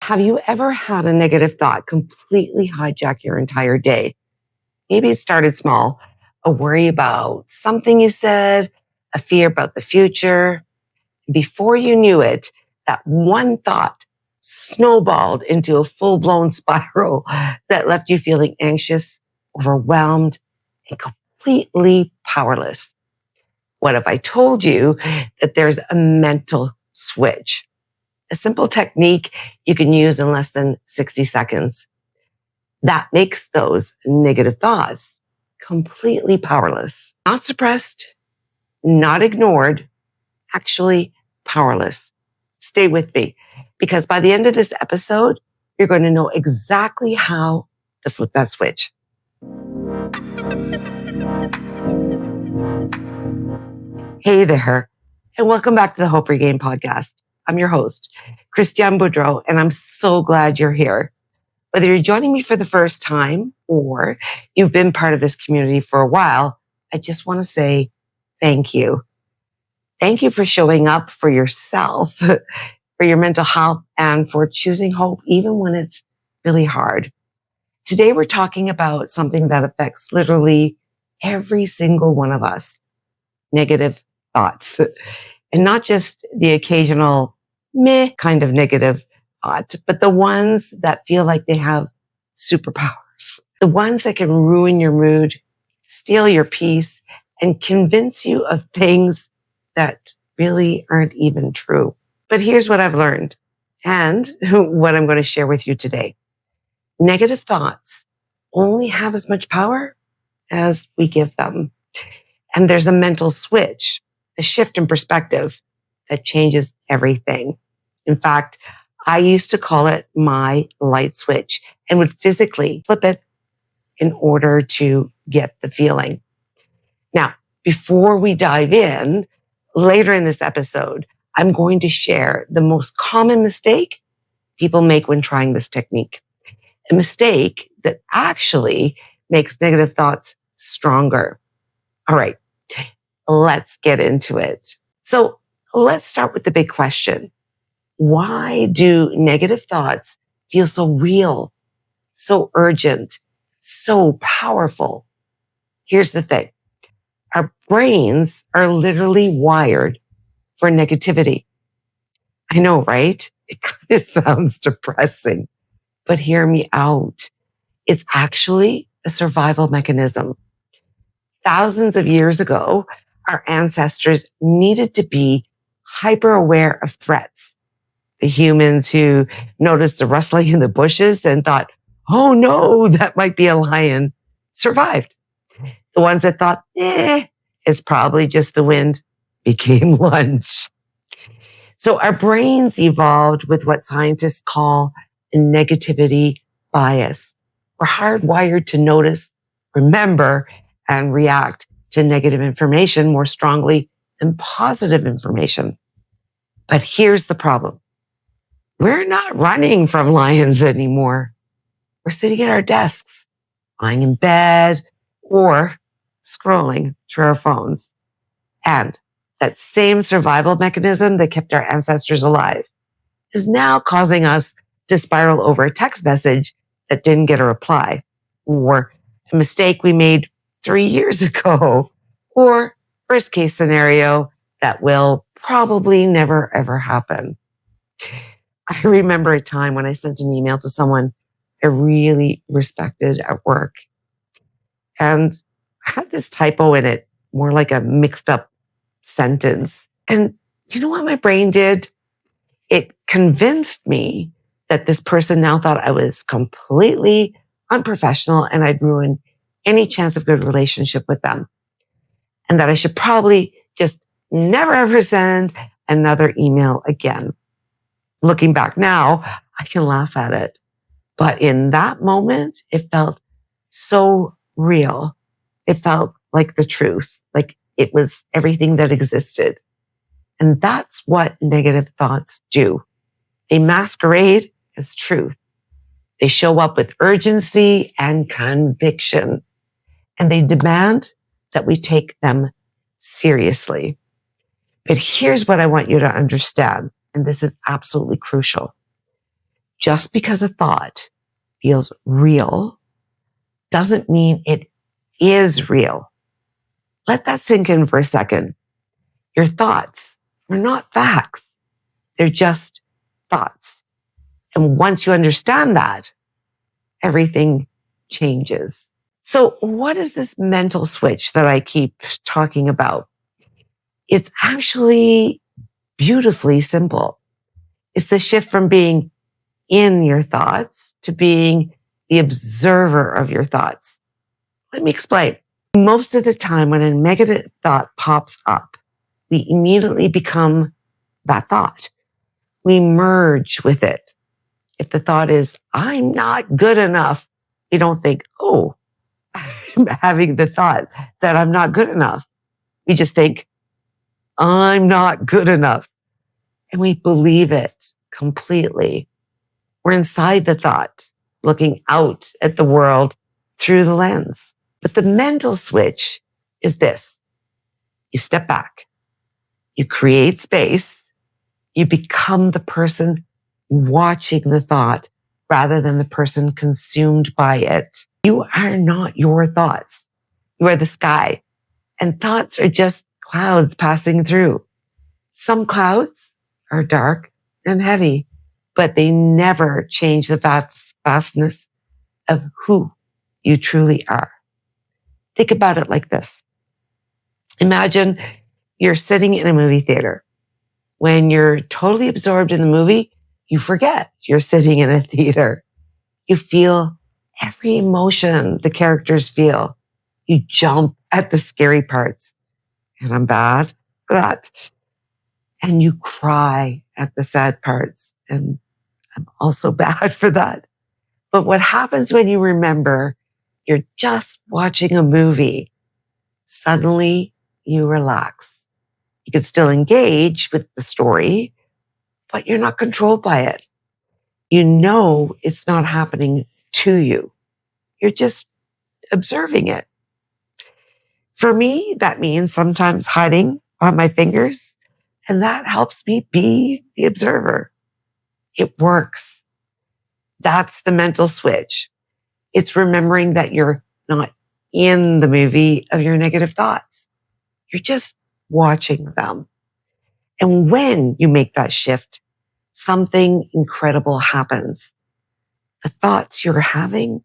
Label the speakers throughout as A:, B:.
A: Have you ever had a negative thought completely hijack your entire day? Maybe it started small, a worry about something you said, a fear about the future. Before you knew it, that one thought snowballed into a full-blown spiral that left you feeling anxious, overwhelmed, and completely powerless. What if I told you that there's a mental switch? A simple technique you can use in less than 60 seconds. That makes those negative thoughts completely powerless. Not suppressed, not ignored, actually powerless. Stay with me, because by the end of this episode, you're going to know exactly how to flip that switch. Hey there, and welcome back to the Hope Regain podcast. I'm your host, Christiane Boudreau, and I'm so glad you're here. Whether you're joining me for the first time or you've been part of this community for a while, I just want to say thank you. Thank you for showing up for yourself, for your mental health, and for choosing hope even when it's really hard. Today, we're talking about something that affects literally every single one of us, negative thoughts. And not just the occasional meh kind of negative thought, but the ones that feel like they have superpowers. The ones that can ruin your mood, steal your peace, and convince you of things that really aren't even true. But here's what I've learned and what I'm going to share with you today. Negative thoughts only have as much power as we give them. And there's a mental switch, a shift in perspective that changes everything. In fact, I used to call it my light switch and would physically flip it in order to get the feeling. Now, before we dive in, later in this episode, I'm going to share the most common mistake people make when trying this technique. A mistake that actually makes negative thoughts stronger. All right, let's get into it. So let's start with the big question. Why do negative thoughts feel so real, so urgent, so powerful? Here's the thing. Our brains are literally wired for negativity. I know, right? It kind of sounds depressing, but hear me out. It's actually a survival mechanism. Thousands of years ago, our ancestors needed to be hyper aware of threats. The humans who noticed the rustling in the bushes and thought, oh no, that might be a lion, survived. The ones that thought, it's probably just the wind, became lunch. So our brains evolved with what scientists call a negativity bias. We're hardwired to notice, remember, and react to negative information more strongly than positive information. But here's the problem. We're not running from lions anymore. We're sitting at our desks, lying in bed, or scrolling through our phones. And that same survival mechanism that kept our ancestors alive is now causing us to spiral over a text message that didn't get a reply, or a mistake we made 3 years ago, or worst case scenario that will probably never ever happen. I remember a time when I sent an email to someone I really respected at work, and I had this typo in it, more like a mixed up sentence. And you know what my brain did? It convinced me that this person now thought I was completely unprofessional and I'd ruin any chance of good relationship with them, and that I should probably just never ever send another email again. Looking back now, I can laugh at it. But in that moment, it felt so real. It felt like the truth, like it was everything that existed. And that's what negative thoughts do. They masquerade as truth. They show up with urgency and conviction, and they demand that we take them seriously. But here's what I want you to understand, and this is absolutely crucial. Just because a thought feels real doesn't mean it is real. Let that sink in for a second. Your thoughts are not facts. They're just thoughts. And once you understand that, everything changes. So what is this mental switch that I keep talking about? It's actually beautifully simple. It's the shift from being in your thoughts to being the observer of your thoughts. Let me explain. Most of the time when a negative thought pops up, we immediately become that thought. We merge with it. If the thought is, I'm not good enough, we don't think, oh, I'm having the thought that I'm not good enough. We just think, I'm not good enough. And we believe it completely. We're inside the thought, looking out at the world through the lens. But the mental switch is this. You step back. You create space. You become the person watching the thought rather than the person consumed by it. You are not your thoughts. You are the sky. And thoughts are just clouds passing through. Some clouds are dark and heavy, but they never change the vastness of who you truly are. Think about it like this. Imagine you're sitting in a movie theater. When you're totally absorbed in the movie, you forget you're sitting in a theater. You feel every emotion the characters feel. You jump at the scary parts. And I'm bad for that. And you cry at the sad parts. And I'm also bad for that. But what happens when you remember you're just watching a movie? Suddenly you relax. You can still engage with the story, but you're not controlled by it. You know it's not happening to you. You're just observing it. For me, that means sometimes hiding on my fingers, and that helps me be the observer. It works. That's the mental switch. It's remembering that you're not in the movie of your negative thoughts. You're just watching them. And when you make that shift, something incredible happens. The thoughts you're having,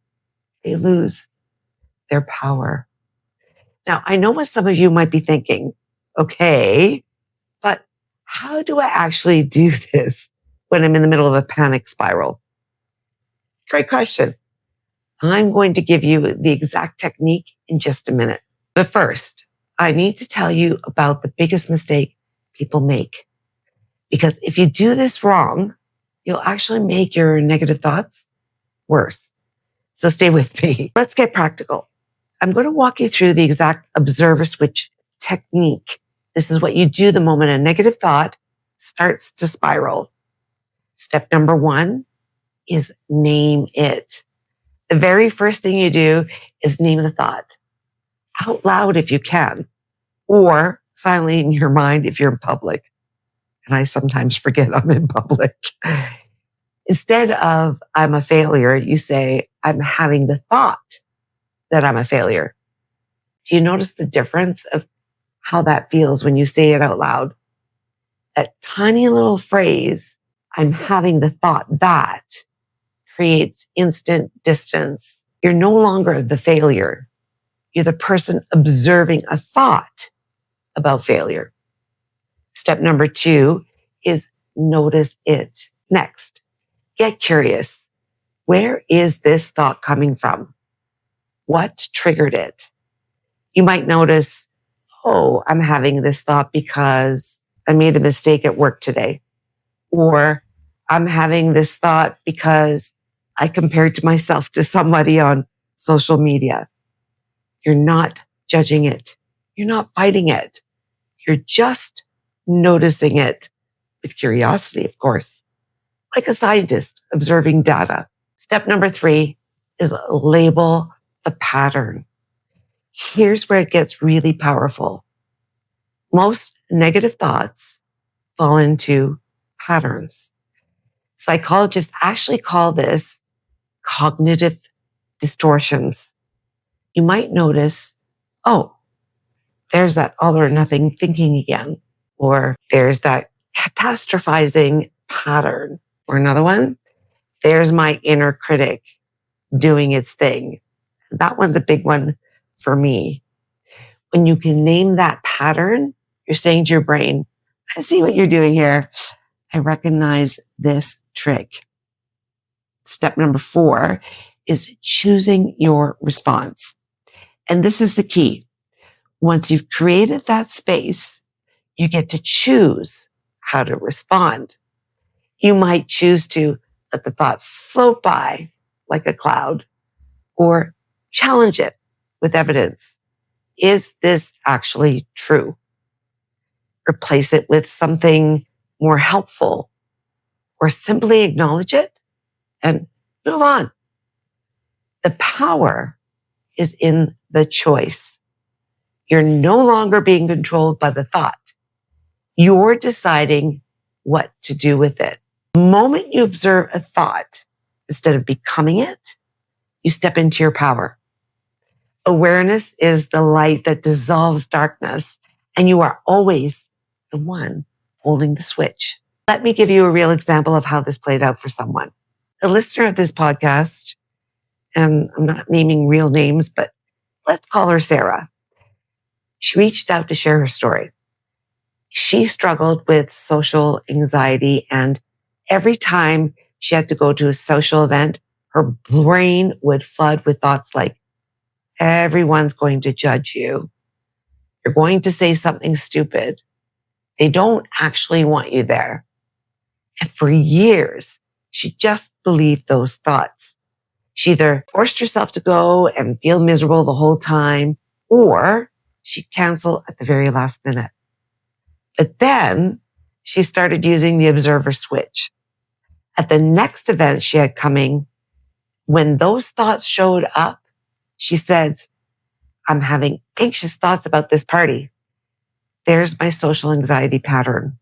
A: they lose their power. Now, I know what some of you might be thinking, okay, but how do I actually do this when I'm in the middle of a panic spiral? Great question. I'm going to give you the exact technique in just a minute. But first, I need to tell you about the biggest mistake people make. Because if you do this wrong, you'll actually make your negative thoughts worse. So stay with me. Let's get practical. I'm going to walk you through the exact observer switch technique. This is what you do the moment a negative thought starts to spiral. Step number 1 is name it. The very first thing you do is name the thought out loud if you can, or silently in your mind if you're in public. And I sometimes forget I'm in public. Instead of I'm a failure, you say I'm having the thought that I'm a failure. Do you notice the difference of how that feels when you say it out loud? That tiny little phrase, I'm having the thought that, creates instant distance. You're no longer the failure. You're the person observing a thought about failure. Step number 2 is notice it. Next, get curious. Where is this thought coming from? What triggered it? You might notice, oh, I'm having this thought because I made a mistake at work today. Or I'm having this thought because I compared to myself to somebody on social media. You're not judging it. You're not fighting it. You're just noticing it with curiosity, of course, like a scientist observing data. Step number 3 is label the pattern. Here's where it gets really powerful. Most negative thoughts fall into patterns. Psychologists actually call this cognitive distortions. You might notice, oh, there's that all or nothing thinking again, or there's that catastrophizing pattern, or another one, there's my inner critic doing its thing. That one's a big one for me. When you can name that pattern, you're saying to your brain, I see what you're doing here. I recognize this trick. Step number 4 is choosing your response. And this is the key. Once you've created that space, you get to choose how to respond. You might choose to let the thought float by like a cloud, or challenge it with evidence. Is this actually true? Replace it with something more helpful, or simply acknowledge it and move on. The power is in the choice. You're no longer being controlled by the thought. You're deciding what to do with it. The moment you observe a thought, instead of becoming it, you step into your power. Awareness is the light that dissolves darkness, and you are always the one holding the switch. Let me give you a real example of how this played out for someone. A listener of this podcast, and I'm not naming real names, but let's call her Sarah. She reached out to share her story. She struggled with social anxiety, and every time she had to go to a social event, her brain would flood with thoughts like, everyone's going to judge you. You're going to say something stupid. They don't actually want you there. And for years, she just believed those thoughts. She either forced herself to go and feel miserable the whole time, or she'd cancel at the very last minute. But then she started using the observer switch. At the next event she had coming, when those thoughts showed up, she said, I'm having anxious thoughts about this party. There's my social anxiety pattern.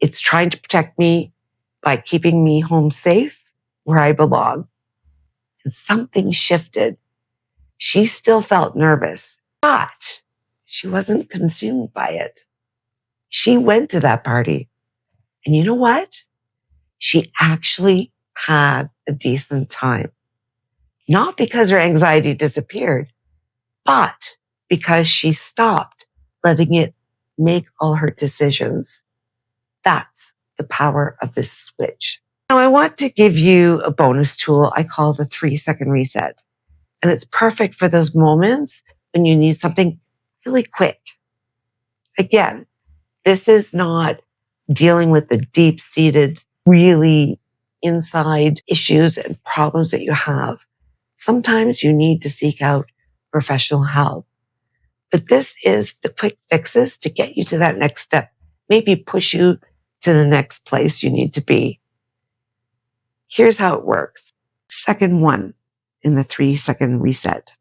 A: It's trying to protect me by keeping me home safe where I belong. And something shifted. She still felt nervous, but she wasn't consumed by it. She went to that party. And you know what? She actually had a decent time. Not because her anxiety disappeared, but because she stopped letting it make all her decisions. That's the power of this switch. Now, I want to give you a bonus tool I call the 3-second reset. And it's perfect for those moments when you need something really quick. Again, this is not dealing with the deep-seated, really inside issues and problems that you have. Sometimes you need to seek out professional help. But this is the quick fixes to get you to that next step, maybe push you to the next place you need to be. Here's how it works. Second 1 in the 3-second reset.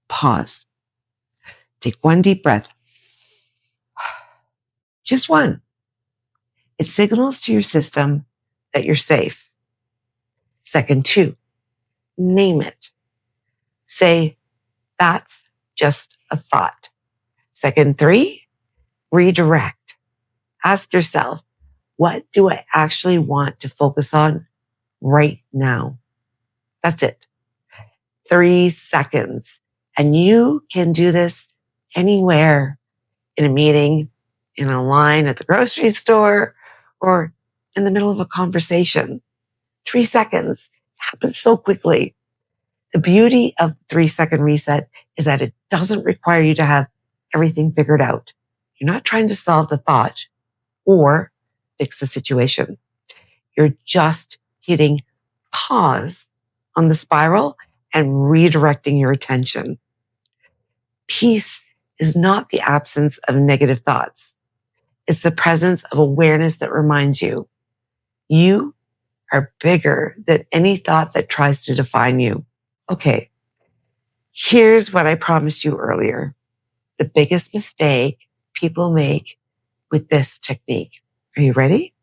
A: Pause. Take 1 deep breath. Just 1. It signals to your system that you're safe. Second 2, name it. Say, that's just a thought. Second 3, redirect. Ask yourself, what do I actually want to focus on right now? That's it. 3 seconds. And you can do this anywhere, in a meeting, in a line at the grocery store, or in the middle of a conversation. 3 seconds happens so quickly. The beauty of 3-second reset is that it doesn't require you to have everything figured out. You're not trying to solve the thought or fix the situation. You're just hitting pause on the spiral and redirecting your attention. Peace is not the absence of negative thoughts. It's the presence of awareness that reminds you, you are bigger than any thought that tries to define you. Okay, here's what I promised you earlier. The biggest mistake people make with this technique. Are you ready?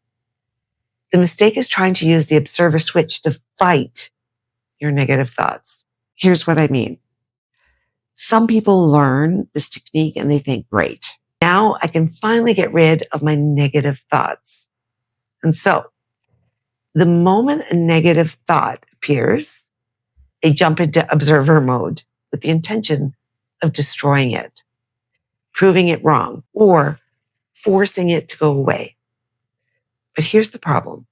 A: The mistake is trying to use the observer switch to fight your negative thoughts. Here's what I mean. Some people learn this technique and they think, great, now I can finally get rid of my negative thoughts. And so the moment a negative thought appears, they jump into observer mode with the intention of destroying it, proving it wrong, or forcing it to go away. But here's the problem.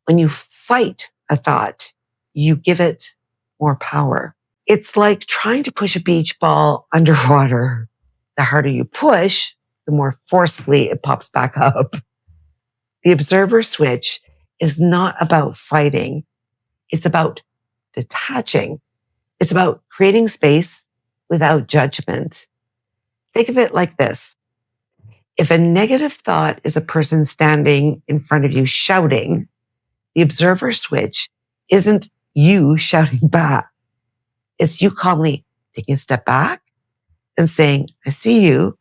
A: When you fight a thought, you give it more power. It's like trying to push a beach ball underwater. The harder you push, the more forcefully it pops back up. The observer switch is not about fighting. It's about detaching. It's about creating space without judgment. Think of it like this. If a negative thought is a person standing in front of you shouting, the observer switch isn't you shouting back. It's you calmly taking a step back and saying, I see you,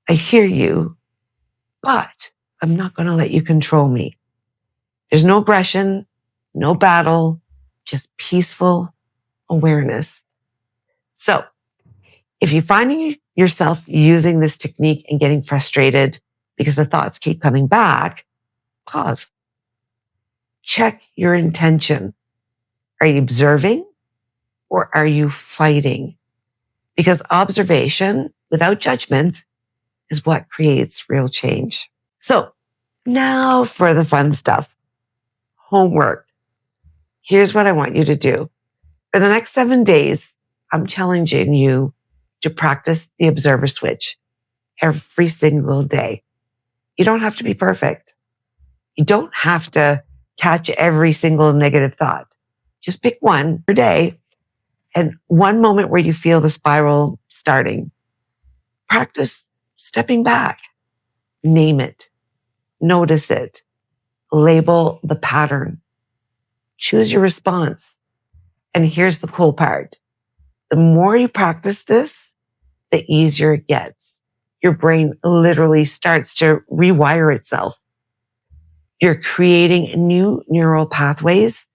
A: I hear you, but I'm not going to let you control me. There's no aggression, no battle, just peaceful awareness. So if you're finding yourself using this technique and getting frustrated because the thoughts keep coming back, pause. Check your intention. Are you observing or are you fighting? Because observation without judgment is what creates real change. So now for the fun stuff. Homework. Here's what I want you to do. For the next 7 days, I'm challenging you to practice the observer switch every single day. You don't have to be perfect. You don't have to catch every single negative thought. Just pick one per day and one moment where you feel the spiral starting. Practice stepping back. Name it. Notice it. Label the pattern. Choose your response. And here's the cool part. The more you practice this, the easier it gets. Your brain literally starts to rewire itself. You're creating new neural pathways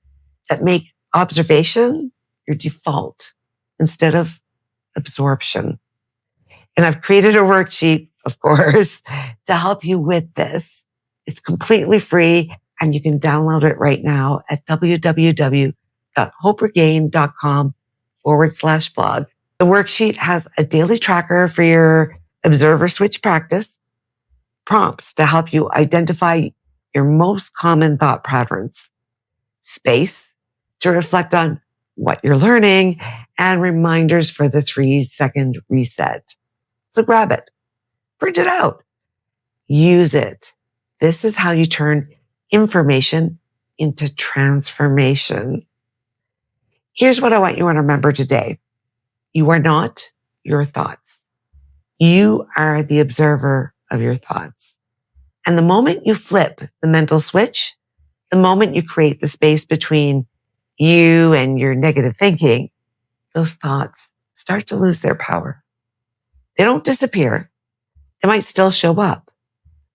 A: that make observation your default instead of absorption. And I've created a worksheet, of course, to help you with this. It's completely free and you can download it right now at www.hoperegain.com/blog. The worksheet has a daily tracker for your observer switch practice, prompts to help you identify your most common thought patterns, space to reflect on what you're learning, and reminders for the 3-second reset. So grab it, print it out, use it. This is how you turn information into transformation. Here's what I want you to remember today. You are not your thoughts. You are the observer of your thoughts. And the moment you flip the mental switch, the moment you create the space between you and your negative thinking, those thoughts start to lose their power. They don't disappear. They might still show up,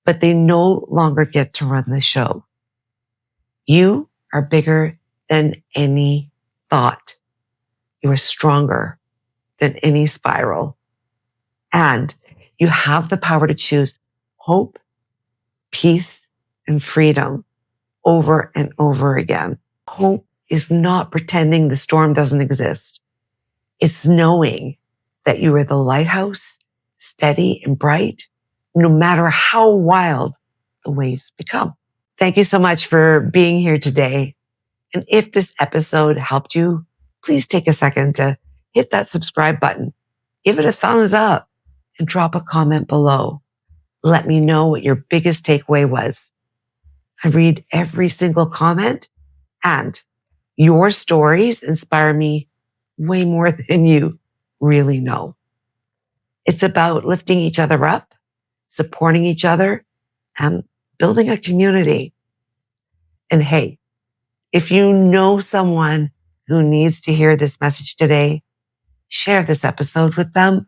A: but they no longer get to run the show. You are bigger than any thought. You are stronger than any spiral. And you have the power to choose hope, peace, and freedom over and over again. Hope is not pretending the storm doesn't exist. It's knowing that you are the lighthouse, steady and bright, no matter how wild the waves become. Thank you so much for being here today. And if this episode helped you, please take a second to hit that subscribe button, give it a thumbs up, and drop a comment below. Let me know what your biggest takeaway was. I read every single comment, and your stories inspire me way more than you really know. It's about lifting each other up, supporting each other, and building a community. And hey, if you know someone who needs to hear this message today, share this episode with them.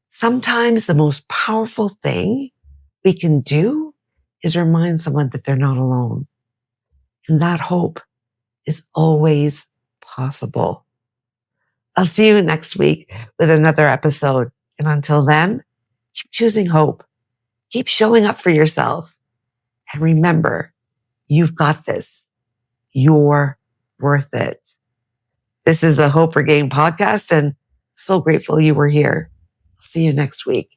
A: Sometimes the most powerful thing we can do is remind someone that they're not alone. And that hope is always possible. I'll see you next week with another episode. And until then, keep choosing hope. Keep showing up for yourself. And remember, you've got this. You're worth it. This is a Hope Regained podcast, and so grateful you were here. See you next week.